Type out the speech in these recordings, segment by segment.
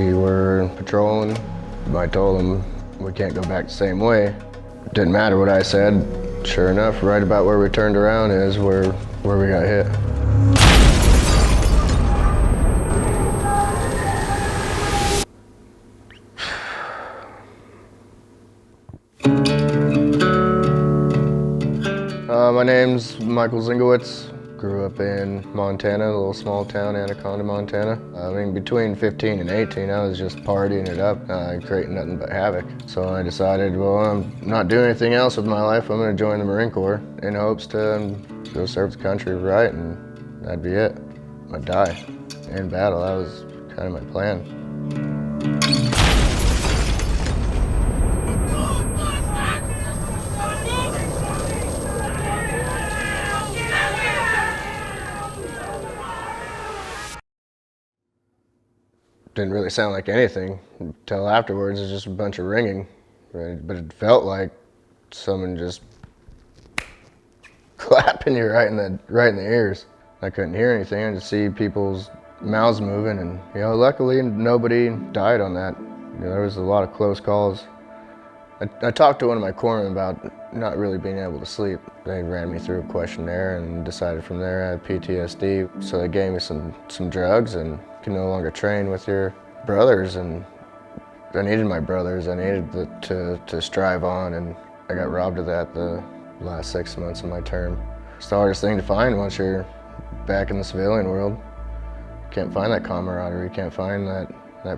We were patrolling. I told him we can't go back the same way. Didn't matter what I said. Sure enough, right about where we turned around is where we got hit. My name's Michael Zingelewicz. Grew up in Montana, a little small town, Anaconda, Montana. Between 15 and 18, I was just partying it up, creating nothing but havoc. So I decided, well, I'm not doing anything else with my life. I'm gonna join the Marine Corps in hopes to go serve the country right, and that'd be it. I'd die in battle. That was kind of my plan. Didn't really sound like anything until afterwards. It was just a bunch of ringing, right? But it felt like someone just clapping you right in the ears. I couldn't hear anything. I just see people's mouths moving, and luckily nobody died on that. There was a lot of close calls. I talked to one of my corpsmen about not really being able to sleep. They ran me through a questionnaire and decided from there I had PTSD. So they gave me some drugs, and you can no longer train with your brothers. And I needed my brothers. I needed to strive on, and I got robbed of that the last 6 months of my term. It's the hardest thing to find once you're back in the civilian world. You can't find that camaraderie. You can't find that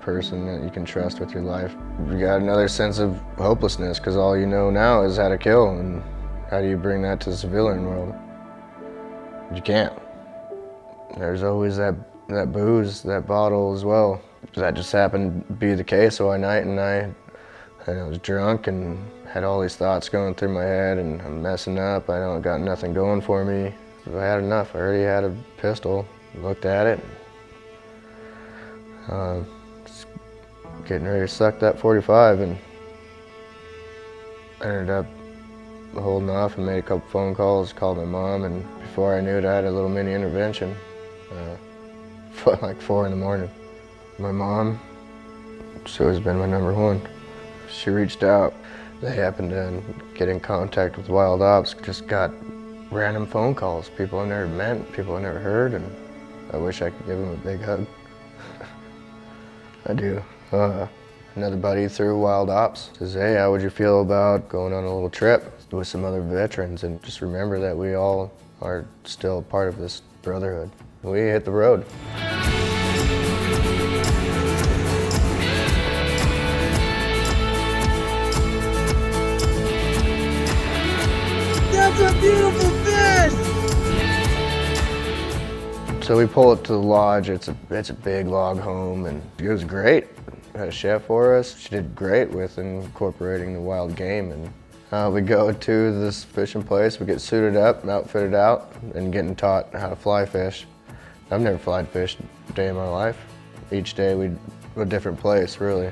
person that you can trust with your life. You got another sense of hopelessness because all you know now is how to kill, and how do you bring that to the civilian world? You can't. There's always that booze, that bottle as well. That just happened to be the case one night, and I was drunk and had all these thoughts going through my head, and I'm messing up. I don't got nothing going for me. I had enough. I already had a pistol. Looked at it. Getting ready to suck that 45, and I ended up holding off and made a couple phone calls, called my mom, and before I knew it, I had a little mini intervention, like 4 in the morning. My mom, she always been my number one. She reached out. They happened to get in contact with Wild Ops, just got random phone calls, people I never met, people I never heard, and I wish I could give them a big hug. I do. Another buddy through Wild Ops says, hey, how would you feel about going on a little trip with some other veterans, and just remember that we all are still part of this brotherhood. We hit the road. That's a beautiful fish! So we pull up to the lodge. It's a big log home, and it was great. We had a chef for us. She did great with incorporating the wild game. And we go to this fishing place. We get suited up, outfitted out, and getting taught how to fly fish. I've never fly fished a day in my life. Each day we'd a different place, really.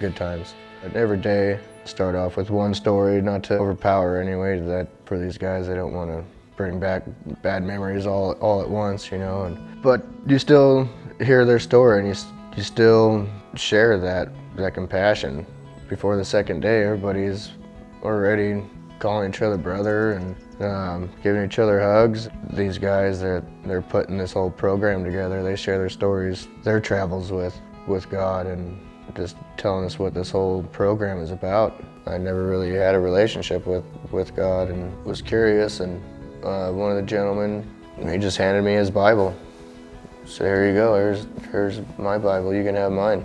Good times. And every day start off with one story, not to overpower anyway. That for these guys, they don't want to bring back bad memories all at once, but you still hear their story, and you still share that compassion. Before the second day, everybody's already calling each other brother and giving each other hugs. These guys, they're putting this whole program together. They share their stories, their travels with God, and just telling us what this whole program is about. I never really had a relationship with God, and was curious, and one of the gentlemen, he just handed me his Bible. So here you go, here's my Bible, you can have mine.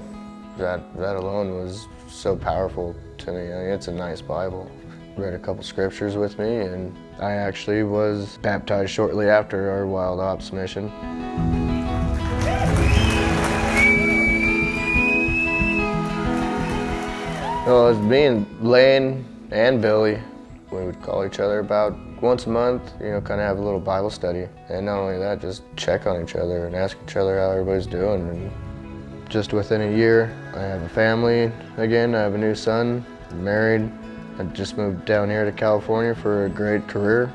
That alone was so powerful to me. It's a nice Bible. Read a couple scriptures with me, and I actually was baptized shortly after our Wild Ops mission. Well, it was me and Lane and Billy. We would call each other about once a month, kind of have a little Bible study. And not only that, just check on each other and ask each other how everybody's doing. And just within a year, I have a family again. I have a new son, I'm married. I just moved down here to California for a great career.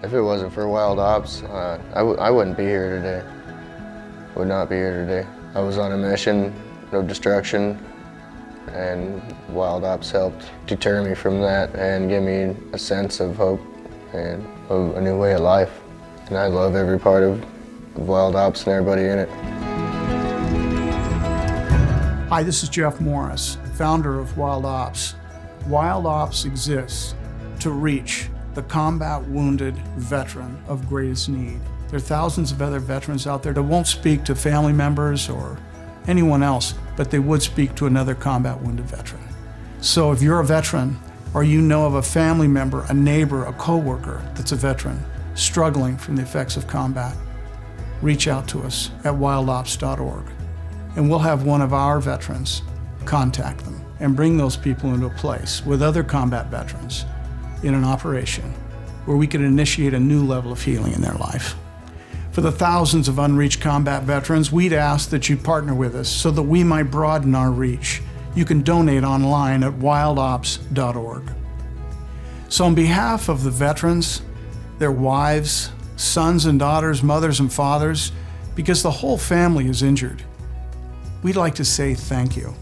If it wasn't for Wild Ops, I wouldn't be here today. Would not be here today. I was on a mission no destruction, and Wild Ops helped deter me from that and give me a sense of hope and a new way of life. And I love every part of Wild Ops and everybody in it. Hi, this is Jeff Morris, founder of Wild Ops. Wild Ops exists to reach the combat wounded veteran of greatest need. There are thousands of other veterans out there that won't speak to family members or anyone else, but they would speak to another combat wounded veteran. So if you're a veteran, or you know of a family member, a neighbor, a coworker that's a veteran struggling from the effects of combat, reach out to us at wildops.org, and we'll have one of our veterans contact them and bring those people into a place with other combat veterans in an operation where we can initiate a new level of healing in their life. For the thousands of unreached combat veterans, we'd ask that you partner with us so that we might broaden our reach. You can donate online at wildops.org. So on behalf of the veterans, their wives, sons and daughters, mothers and fathers, because the whole family is injured, we'd like to say thank you.